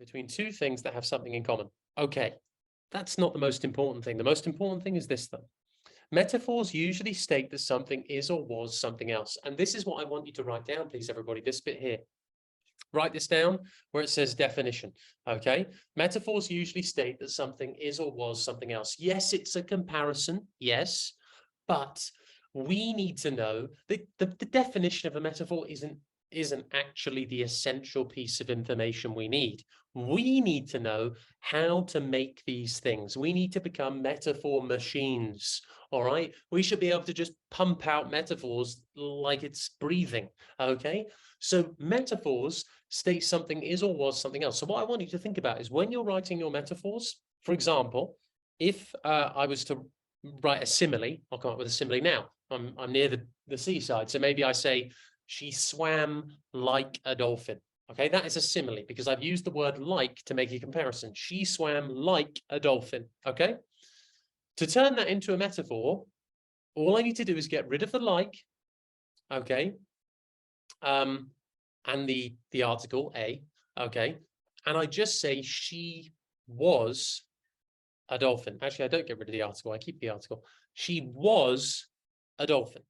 between two things that have something in common. Okay, that's not the most important thing. The most important thing is this, though. Metaphors usually state that something is or was something else. And this is what I want you to write down, please, everybody, this bit here. Write this down where it says definition, okay? Metaphors usually state that something is or was something else. Yes, it's a comparison, yes, but we need to know that the definition of a metaphor isn't actually the essential piece of information we need. We need to know how to make these things. We need to become metaphor machines, all right? We should be able to just pump out metaphors like it's breathing, okay? So metaphors state something is or was something else. So what I want you to think about is when you're writing your metaphors, for example, if I was to write a simile, I'll come up with a simile now. I'm near the seaside, so maybe I say, she swam like a dolphin. Okay, that is a simile because I've used the word like to make a comparison. She swam like a dolphin. Okay, to turn that into a metaphor, all I need to do is get rid of the like, okay, and the article a, okay, and I just say she was a dolphin. Actually, I don't get rid of the article. I keep the article. She was a dolphin.